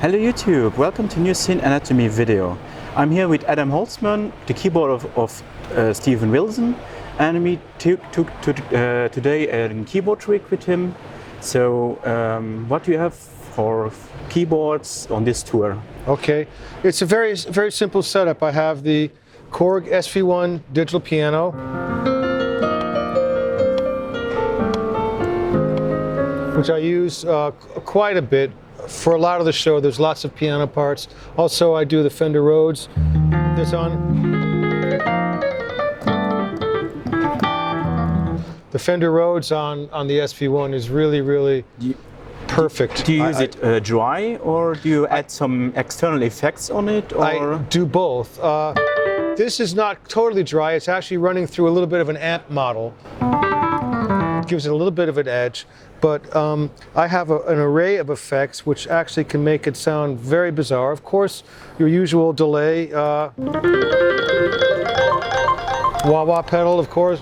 Hello YouTube, welcome to new Synth Anatomy video. I'm here with Adam Holzman, the keyboard of Steven Wilson, and we took today a keyboard trick with him. So what do you have for keyboards on this tour? Okay, it's a very simple setup. I have the Korg SV1 digital piano, which I use quite a bit. For a lot of the show, there's lots of piano parts. Also, I do the Fender Rhodes. This on. The Fender Rhodes on the SV1 is really perfect. Do you use it dry, or do you add some external effects on it? Or? I do both. This is not totally dry. It's actually running through a little bit of an amp model. It gives it a little bit of an edge. But I have an array of effects which actually can make it sound very bizarre. Of course, your usual delay, wah-wah pedal, of course.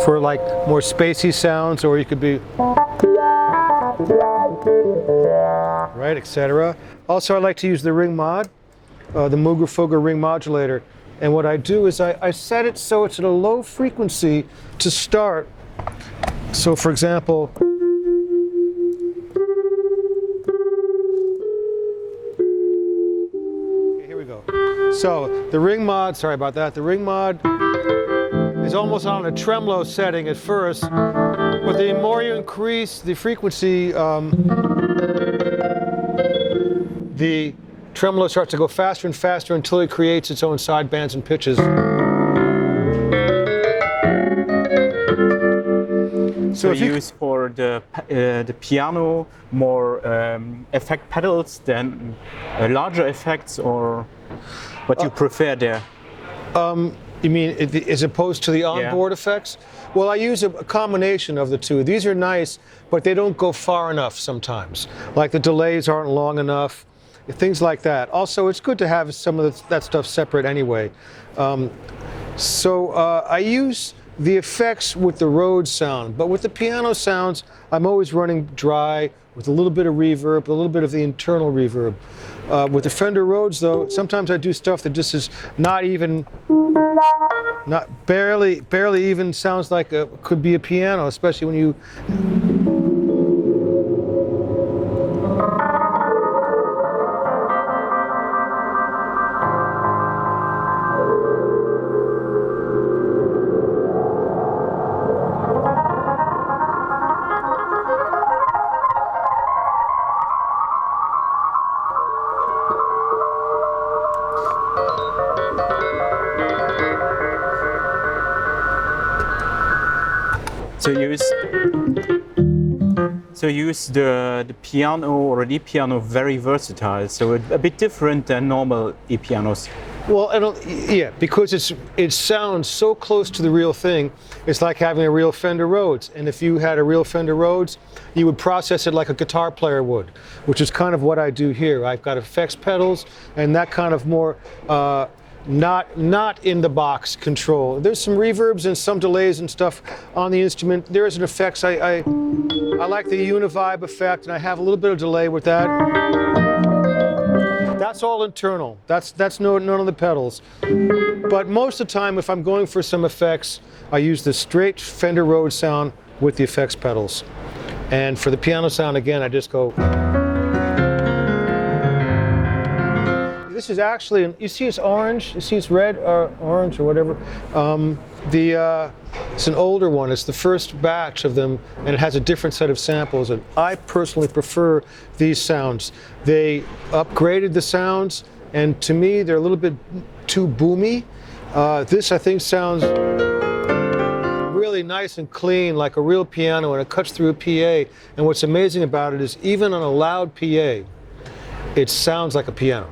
For like more spacey sounds, or you could be right, etc. Also, I like to use the ring mod, the Mooger Fugger ring modulator. And what I do is I set it so it's at a low frequency to start. So for example, okay, here we go. So the ring mod, sorry about that, the ring mod is almost on a tremolo setting at first, but the more you increase the frequency, the tremolo starts to go faster and faster until it creates its own sidebands and pitches. So you use for the piano more effect pedals than larger effects, or what you prefer there? You mean as opposed to the onboard effects? Well, I use a combination of the two. These are nice, but they don't go far enough sometimes. Like the delays aren't long enough. Things like that. Also, it's good to have some of that stuff separate anyway. I use the effects with the Rhodes sound, but with the piano sounds, I'm always running dry with a little bit of reverb, a little bit of the internal reverb. With the Fender Rhodes, though, sometimes I do stuff that just is barely even sounds like could be a piano, especially when you. So you use the piano or the e-piano very versatile, so a bit different than normal e-pianos. Well, yeah, because it sounds so close to the real thing. It's like having a real Fender Rhodes, and if you had a real Fender Rhodes, you would process it like a guitar player would, which is kind of what I do here. I've got effects pedals and that kind of more not in the box control. There's some reverbs and some delays and stuff on the instrument. There is an effects. I like the Univibe effect, and I have a little bit of delay with that. That's all internal. That's none of the pedals. But most of the time, if I'm going for some effects, I use the straight Fender Rhodes sound with the effects pedals. And for the piano sound, again, I just go. This is actually, you see it's orange, you see it's red or orange or whatever. It's an older one, it's the first batch of them, and it has a different set of samples, and I personally prefer these sounds. They upgraded the sounds, and to me they're a little bit too boomy. This I think sounds really nice and clean, like a real piano, and it cuts through a PA, and what's amazing about it is even on a loud PA, it sounds like a piano,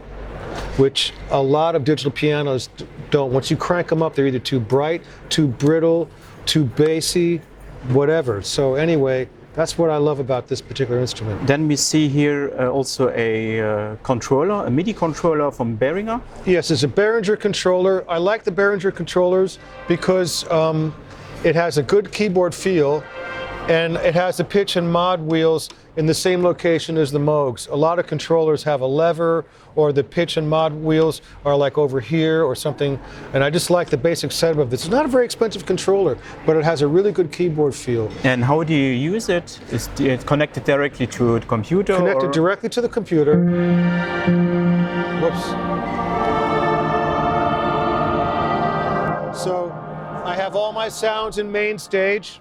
which a lot of digital pianos don't. Once you crank them up, they're either too bright, too brittle, too bassy, whatever. So anyway, that's what I love about this particular instrument. Then we see here also a controller, a MIDI controller from Behringer. Yes, it's a Behringer controller. I like the Behringer controllers because it has a good keyboard feel. And it has the pitch and mod wheels in the same location as the Moogs. A lot of controllers have a lever, or the pitch and mod wheels are like over here or something. And I just like the basic setup of this. It's not a very expensive controller, but it has a really good keyboard feel. And how do you use it? Is it connected directly to the computer? Connected directly to the computer. Whoops. So I have all my sounds in main stage.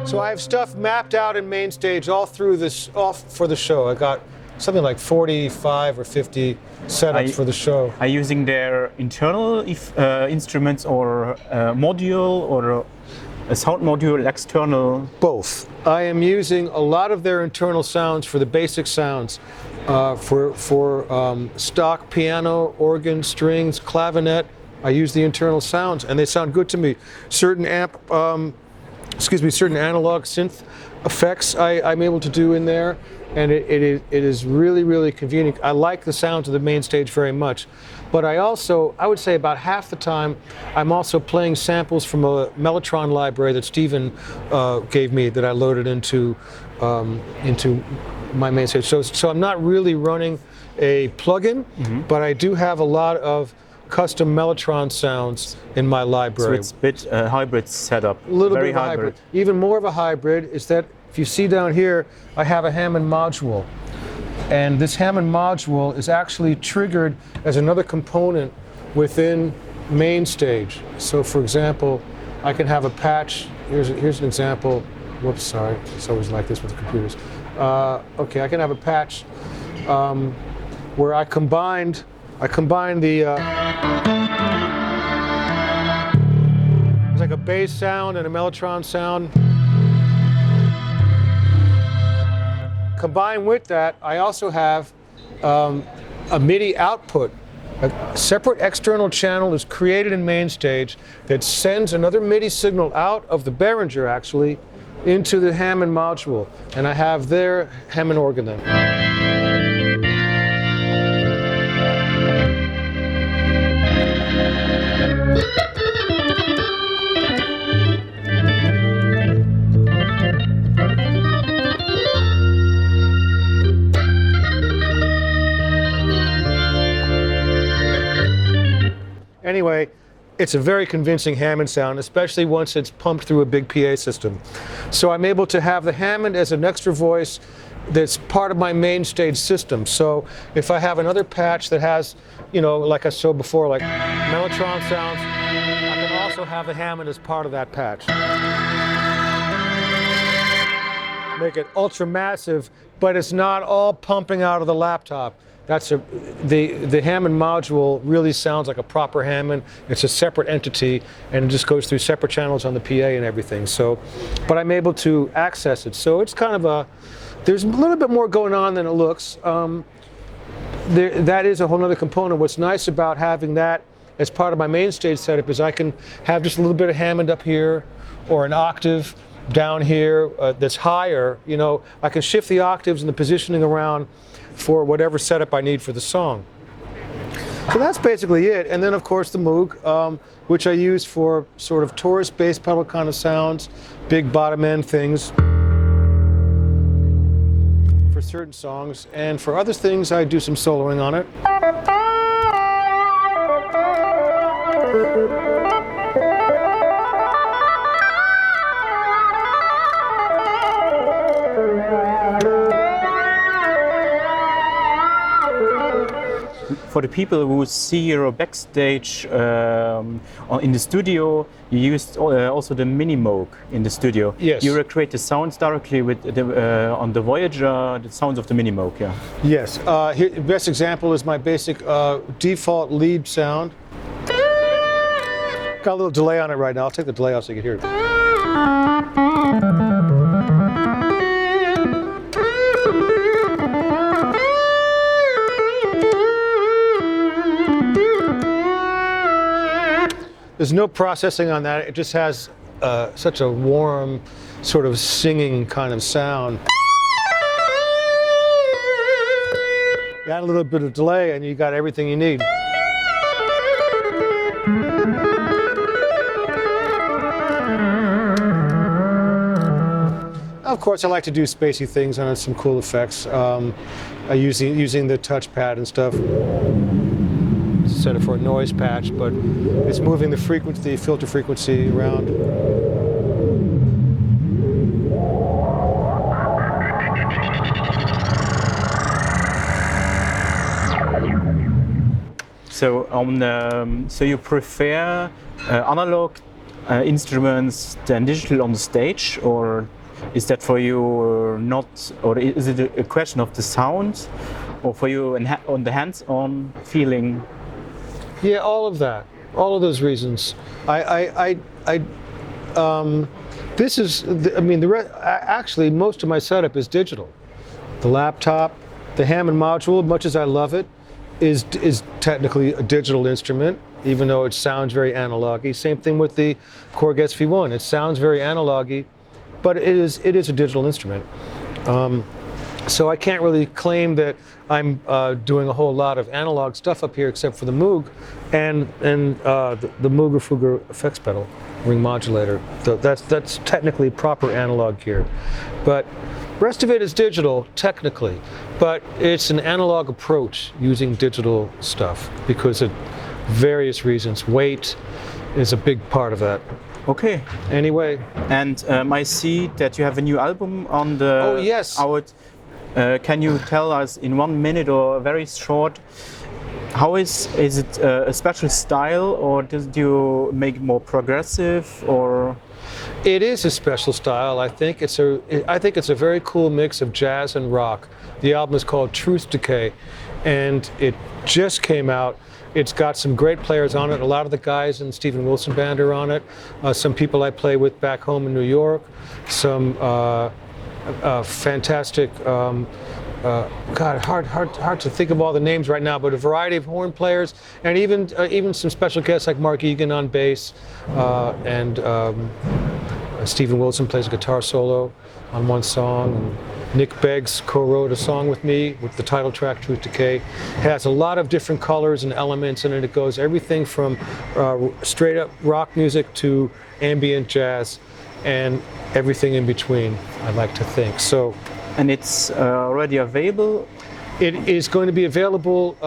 So I have stuff mapped out in main stage all through this, for the show. I got something like 45 or 50 setups for the show. Are you using their internal instruments or module, or a sound module external? Both. I am using a lot of their internal sounds for the basic sounds. For stock piano, organ, strings, clavinet, I use the internal sounds, and they sound good to me. Certain certain analog synth effects I'm able to do in there, and it is really, really convenient. I like the sounds of the main stage very much, but I would say about half the time, I'm also playing samples from a Mellotron library that Stephen gave me that I loaded into my main stage. So I'm not really running a plugin, but I do have a lot of custom Mellotron sounds in my library. So it's a bit hybrid setup. A little bit of a hybrid. Even more of a hybrid is that if you see down here, I have a Hammond Module. And this Hammond Module is actually triggered as another component within main stage. So for example, I can have a patch. Here's an example. Whoops, sorry. It's always like this with the computers. Okay, I can have a patch where I combine the it's like a bass sound and a Mellotron sound. Combined with that, I also have a MIDI output. A separate external channel is created in main stage that sends another MIDI signal out of the Behringer, actually, into the Hammond Module. And I have their Hammond organ then. Anyway, it's a very convincing Hammond sound, especially once it's pumped through a big PA system. So I'm able to have the Hammond as an extra voice that's part of my main stage system. So if I have another patch that has, like I showed before, like Mellotron sounds, I can also have the Hammond as part of that patch. Make it ultra massive, but it's not all pumping out of the laptop. The Hammond Module really sounds like a proper Hammond. It's a separate entity, and it just goes through separate channels on the PA and everything. So, but I'm able to access it. So it's kind of there's a little bit more going on than it looks. That is a whole other component. What's nice about having that as part of my main stage setup is I can have just a little bit of Hammond up here, or an octave down here that's higher. I can shift the octaves and the positioning around for whatever setup I need for the song. So that's basically it. And then of course the Moog, which I use for sort of tourist bass pedal kind of sounds, big bottom end things for certain songs. And for other things I do some soloing on it. For the people who see your backstage in the studio, you used also the Mini Moog in the studio. Yes. You recreate the sounds directly with on the Voyager, the sounds of the Mini Moog, yeah. Yes. Here, the best example is my basic default lead sound. Got a little delay on it right now. I'll take the delay off so you can hear it. There's no processing on that. It just has such a warm, sort of singing kind of sound. Add a little bit of delay and you got everything you need. Of course, I like to do spacey things on some cool effects, using the touchpad and stuff. Set it for a noise patch, but it's moving the frequency, filter frequency around. So so you prefer analog instruments than digital on the stage, or is that for you not, or is it a question of the sound, or for you on the hands-on feeling? Yeah, all of that, all of those reasons. This is, actually most of my setup is digital. The laptop, the Hammond Module, much as I love it, is technically a digital instrument, even though it sounds very analog-y. Same thing with the Korg SV1. It sounds very analog-y, but it is a digital instrument. So I can't really claim that I'm doing a whole lot of analog stuff up here, except for the Moog and the Mooger Fugger effects pedal, ring modulator. So that's technically proper analog gear, but rest of it is digital technically. But it's an analog approach using digital stuff because of various reasons. Weight is a big part of that. Okay. Anyway. And I see that you have a new album on the Oh, yes. out. Can you tell us in 1 minute or very short, how is it a special style, or did you make it more progressive, or? It is a special style. I think it's a very cool mix of jazz and rock. The album is called Truth Decay, and it just came out. It's got some great players on it. A lot of the guys in the Steven Wilson Band are on it. Some people I play with back home in New York. Some fantastic, God, hard to think of all the names right now, but a variety of horn players, and even some special guests like Mark Egan on bass, and Steven Wilson plays a guitar solo on one song, and Nick Beggs co-wrote a song with me with the title track, Truth Decay. It has a lot of different colors and elements in it. It goes everything from straight up rock music to ambient jazz and everything in between, I like to think. So, and it's already available? It is going to be available,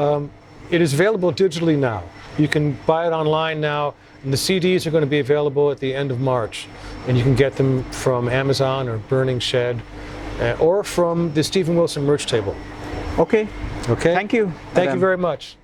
it is available digitally now. You can buy it online now, and the CDs are going to be available at the end of March. And you can get them from Amazon or Burning Shed, or from the Steven Wilson merch table. Okay. Okay. Thank you. Thank you very much.